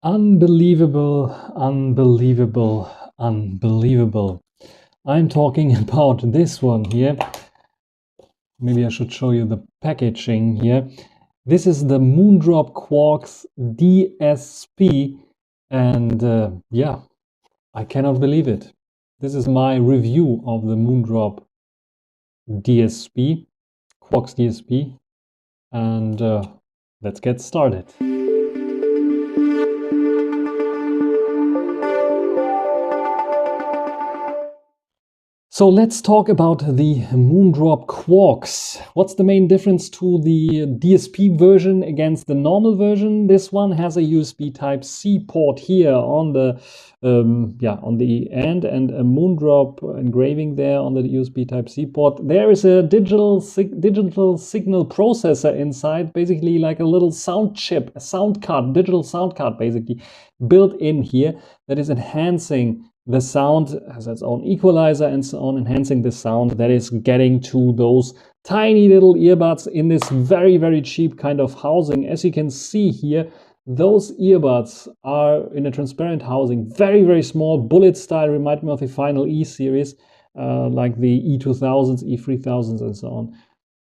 Unbelievable, unbelievable, unbelievable. I'm talking about this one here. Maybe I should show you the packaging here. This is the Moondrop Quarks DSP, and yeah, I cannot believe it. This is my review of the Moondrop DSP, Quarks DSP, and let's get started. So let's talk about the Moondrop Quarks. What's the main difference to the DSP version against the normal version? This one has a USB Type-C port here on the on the end, and a Moondrop engraving there on the USB Type-C port. There is a digital signal processor inside, basically like a little sound chip, a sound card, digital sound card, basically built in here that is enhancing the sound, has its own equalizer and so on, enhancing the sound that is getting to those tiny little earbuds in this very, very cheap kind of housing. As you can see here, those earbuds are in a transparent housing, very, very small, bullet style, remind me of the Final E series, like the E2000s, E3000s and so on.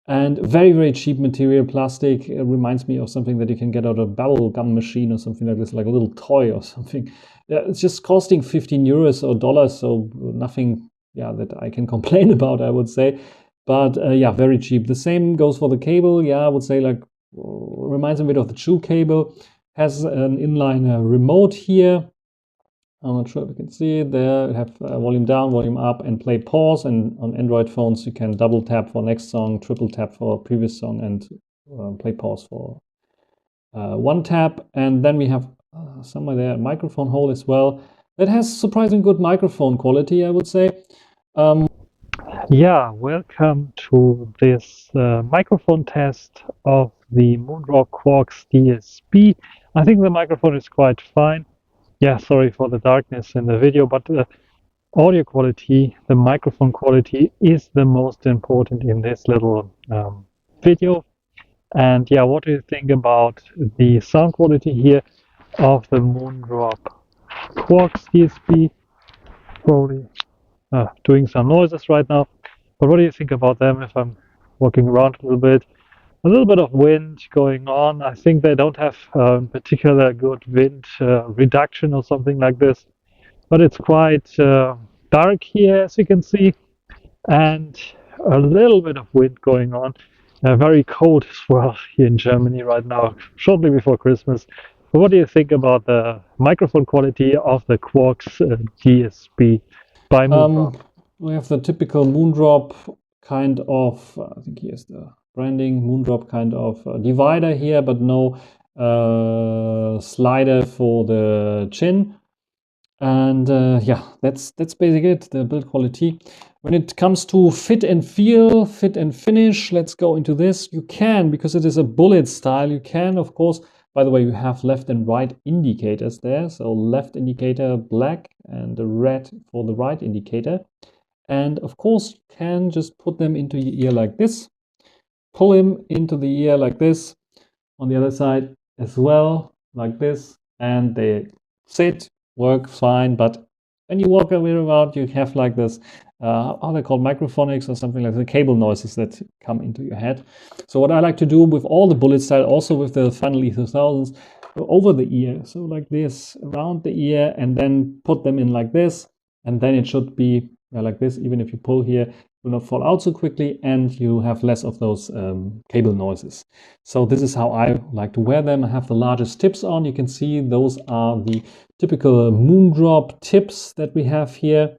And very, very cheap material, plastic. It reminds me of something that you can get out of a bubble gum machine or something like this, like a little toy or something. Yeah, it's just costing 15 euros or dollars, so nothing that I can complain about, I would say. But yeah, very cheap. The same goes for the cable. Yeah, I would say like reminds me a bit of the Chew cable. Has an inline remote here. I'm not sure if you can see it there. You have volume down, volume up, and play pause. And on Android phones, you can double tap for next song, triple tap for previous song, and play pause for one tap. And then we have somewhere there a microphone hole as well. That has surprisingly good microphone quality, I would say. Yeah, welcome to this microphone test of the Moondrop Quarks DSP. I think the microphone is quite fine. Yeah, sorry for the darkness in the video, but the audio quality, the microphone quality is the most important in this little video. And yeah, what do you think about the sound quality here of the Moondrop Quarks DSP? Probably doing some noises right now. But what do you think about them if I'm walking around a little bit? A little bit of wind going on. I think they don't have particular good wind reduction or something like this. But it's quite dark here, as you can see, and a little bit of wind going on. Very cold as well here in Germany right now, shortly before Christmas. But what do you think about the microphone quality of the Quarks DSP by Moondrop? We have the typical Moondrop kind of, I think here's the branding, Moondrop kind of divider here, but no slider for the chin. And yeah, that's basically it, the build quality. When it comes to fit and feel, fit and finish, let's go into this. You can, because it is a bullet style, you can, of course, by the way, you have left and right indicators there. So left indicator black and the red for the right indicator. And of course, you can just put them into your ear like this. Pull him into the ear like this. On the other side as well, like this. And they sit, work fine. But when you walk around, you have like this, how are they called, microphonics or something like the cable noises that come into your head. So what I like to do with all the bullet style, also with the Final E2000s, over the ear. So like this, around the ear, and then put them in like this. And then it should be like this. Even if you pull here, it will not fall out so quickly, and you have less of those cable noises. So this is how I like to wear them. I have the largest tips on. You can see those are the typical Moondrop tips that we have here.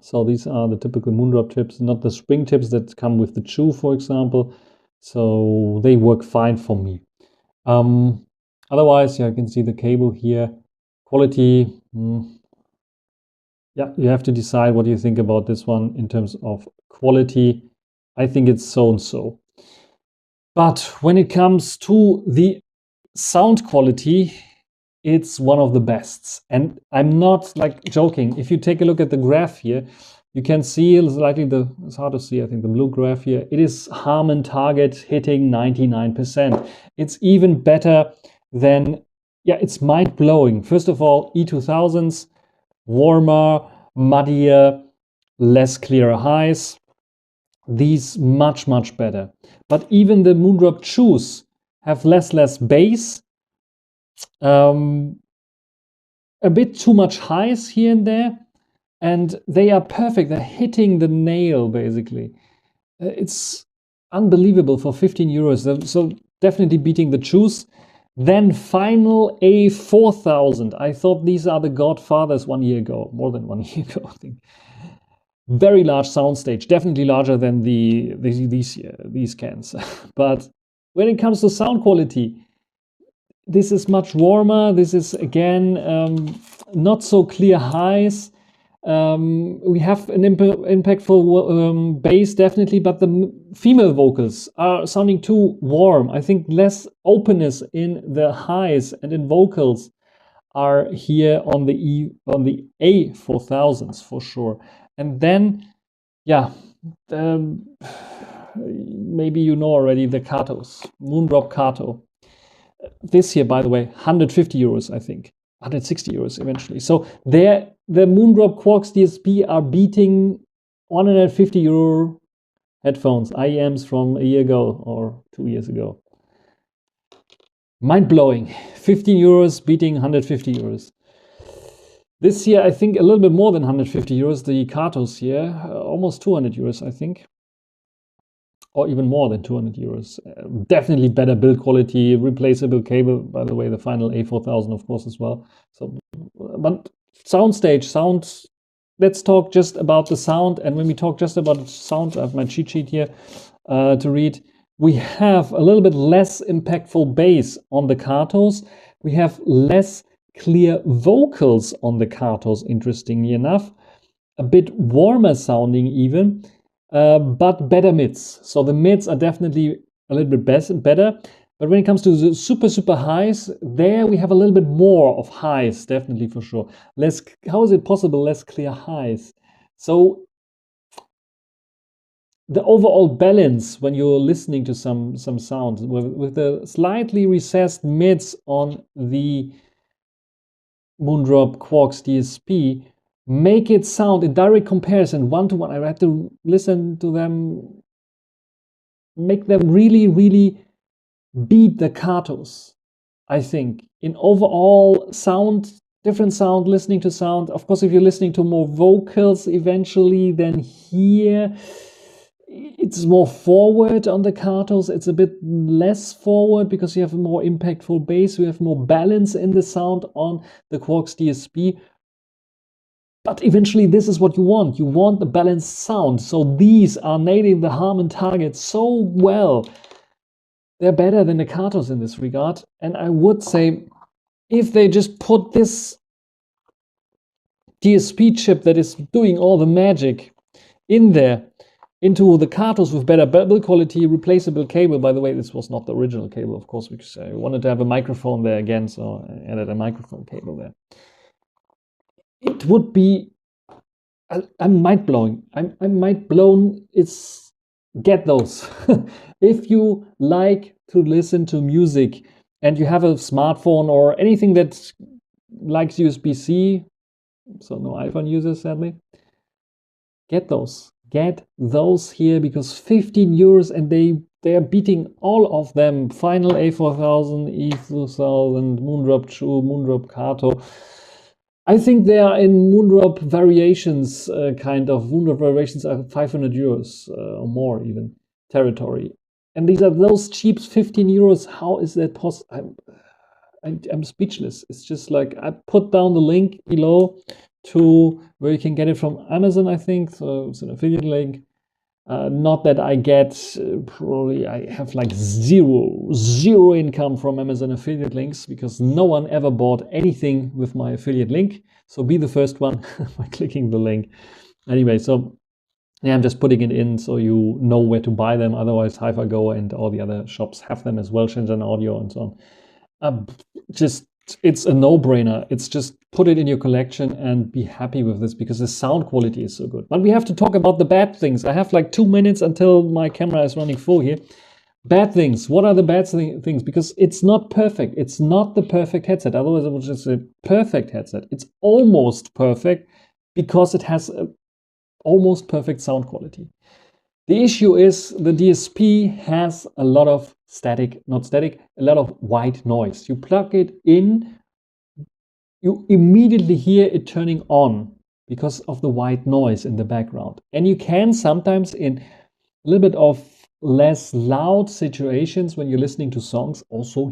So these are the typical Moondrop tips, not the spring tips that come with the Chew, for example. So they work fine for me. Otherwise, yeah, you can see the cable here. Quality, yeah, you have to decide what you think about this one in terms of quality. I think it's so and so. But when it comes to the sound quality, it's one of the best. And I'm not like joking. If you take a look at the graph here, you can see slightly it's hard to see, I think, the blue graph here. It is Harman target hitting 99%. It's even better than yeah, it's mind-blowing. First of all, E2000s, warmer, muddier, less clear highs. These much, much better. But even the Moondrop Chews have less bass, a bit too much highs here and there, and they are perfect. They're hitting the nail, basically. It's unbelievable for 15 euros. So definitely beating the Chews. Then final A4000. I thought these are the godfathers 1 year ago, more than 1 year ago, I think. Very large soundstage, definitely larger than these cans. But when it comes to sound quality, this is much warmer. This is again not so clear highs. We have an impactful bass, definitely, but the female vocals are sounding too warm. I think less openness in the highs and in vocals are here on the A4000s for sure. And then, yeah, maybe you know already the Katos, Moondrop Kato. This here, by the way, 150 euros, I think, 160 euros eventually. So there, the Moondrop Quarks DSP are beating 150 euro headphones, IEMs from a year ago or 2 years ago. Mind-blowing. 15 euros beating 150 euros. This year, I think a little bit more than 150 euros, the Katos here, almost 200 euros, I think. Or even more than 200 euros. Definitely better build quality, replaceable cable, by the way, the final A4000, of course, as well. So, but soundstage, sound, let's talk just about the sound. And when we talk just about the sound, I have my cheat sheet here to read. We have a little bit less impactful bass on the Katos. We have less clear vocals on the Katos, interestingly enough. A bit warmer sounding even. But better mids. So the mids are definitely a little bit better. But when it comes to the super highs, there we have a little bit more of highs, definitely for sure. How is it possible, less clear highs? So the overall balance when you're listening to some sound with the slightly recessed mids on the Moondrop Quarks DSP, make it sound in direct comparison, one-to-one. I had to listen to them, make them really beat the Katos, I think. In overall sound, different sound, listening to sound. Of course, if you're listening to more vocals eventually, then here it's more forward on the Katos. It's a bit less forward because you have a more impactful bass. You have more balance in the sound on the Quarks DSP. But eventually this is what you want. You want the balanced sound. So these are nailing the Harman target so well. They're better than the Katos in this regard. And I would say if they just put this DSP chip that is doing all the magic in there into the Katos with better build quality, replaceable cable. By the way, this was not the original cable, of course, because I wanted to have a microphone there again, so I added a microphone cable there. It would be, I'm mind-blowing. I'm mind-blown. It's, get those. If you like to listen to music and you have a smartphone or anything that likes USB-C, so no iPhone users, sadly, get those. Get those here because 15 euros and they are beating all of them. Final A4000, E2000, Moondrop Chew, Moondrop Kato. I think they are in Moondrop variations, kind of. Moondrop variations are 500 euros or more even territory. And these are those cheap 15 euros. How is that possible? I'm speechless. It's just like, I put down the link below to where you can get it from Amazon, I think. So it's an affiliate link. Not that I get, probably I have like zero income from Amazon affiliate links because no one ever bought anything with my affiliate link. So be the first one by clicking the link. Anyway, so yeah, I'm just putting it in so you know where to buy them. Otherwise, HiFiGo and all the other shops have them as well, Shenzhen Audio and so on. It's a no-brainer. It's just put it in your collection and be happy with this because the sound quality is so good. But we have to talk about the bad things. I have like 2 minutes until my camera is running full here. Bad things. What are the bad things? Because it's not perfect. It's not the perfect headset. Otherwise, it would just a perfect headset. It's almost perfect because it has a almost perfect sound quality. The issue is the DSP has a lot of a lot of white noise. You plug it in, you immediately hear it turning on because of the white noise in the background. And you can sometimes in a little bit of less loud situations when you're listening to songs also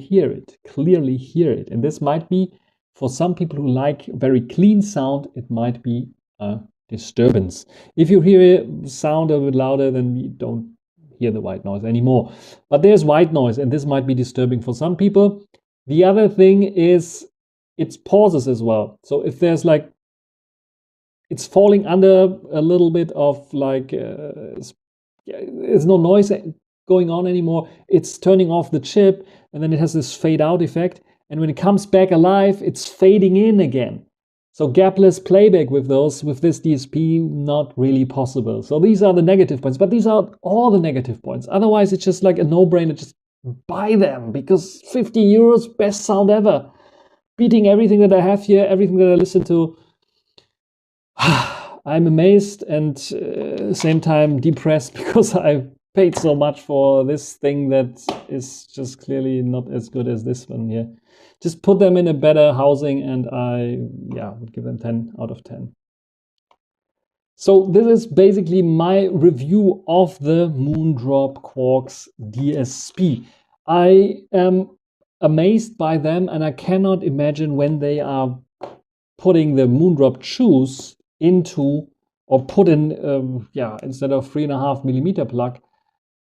clearly hear it. And this might be, for some people who like very clean sound, it might be a disturbance. If you hear it sound a bit louder, then you don't hear the white noise anymore. But there's white noise, and this might be disturbing for some people. The other thing is it's pauses as well. So if there's like, it's falling under a little bit of like, there's no noise going on anymore. It's turning off the chip, and then it has this fade out effect. And when it comes back alive, it's fading in again. So gapless playback with this DSP, not really possible. So these are the negative points, but these are all the negative points. Otherwise, it's just like a no-brainer. Just buy them because 50 euros, best sound ever. Beating everything that I have here, everything that I listen to. I'm amazed and same time depressed because I paid so much for this thing that is just clearly not as good as this one here. Just put them in a better housing and I would give them 10 out of 10. So this is basically my review of the Moondrop Quarks DSP. I am amazed by them and I cannot imagine when they are putting the Moondrop Juice into, or put in, instead of 3.5mm plug,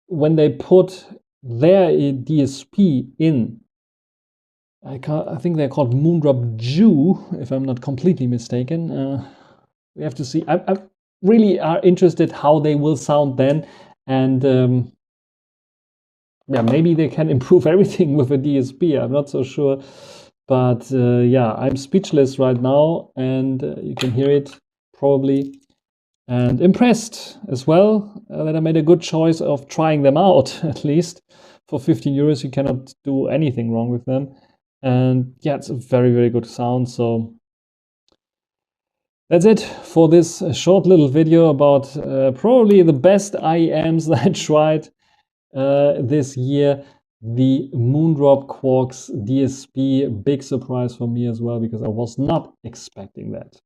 when they put their DSP in, I think they're called Moondrop Jew, if I'm not completely mistaken. We have to see. I really are interested how they will sound then, and maybe they can improve everything with a DSP. I'm not so sure, but I'm speechless right now, and you can hear it probably, and impressed as well that I made a good choice of trying them out. At least for 15 euros, you cannot do anything wrong with them. And it's a very, very good sound. So that's it for this short little video about probably the best IEMs that I tried this year. The Moondrop Quarks DSP, big surprise for me as well, because I was not expecting that.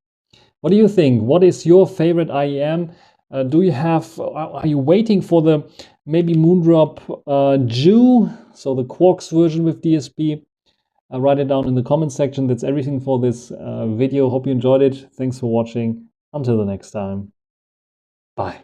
What do you think? What is your favorite IEM? Are you waiting for the maybe Moondrop Jew, so the Quarks version with DSP? Write it down in the comment section. That's everything for this video. Hope you enjoyed it. Thanks for watching. Until the next time. Bye.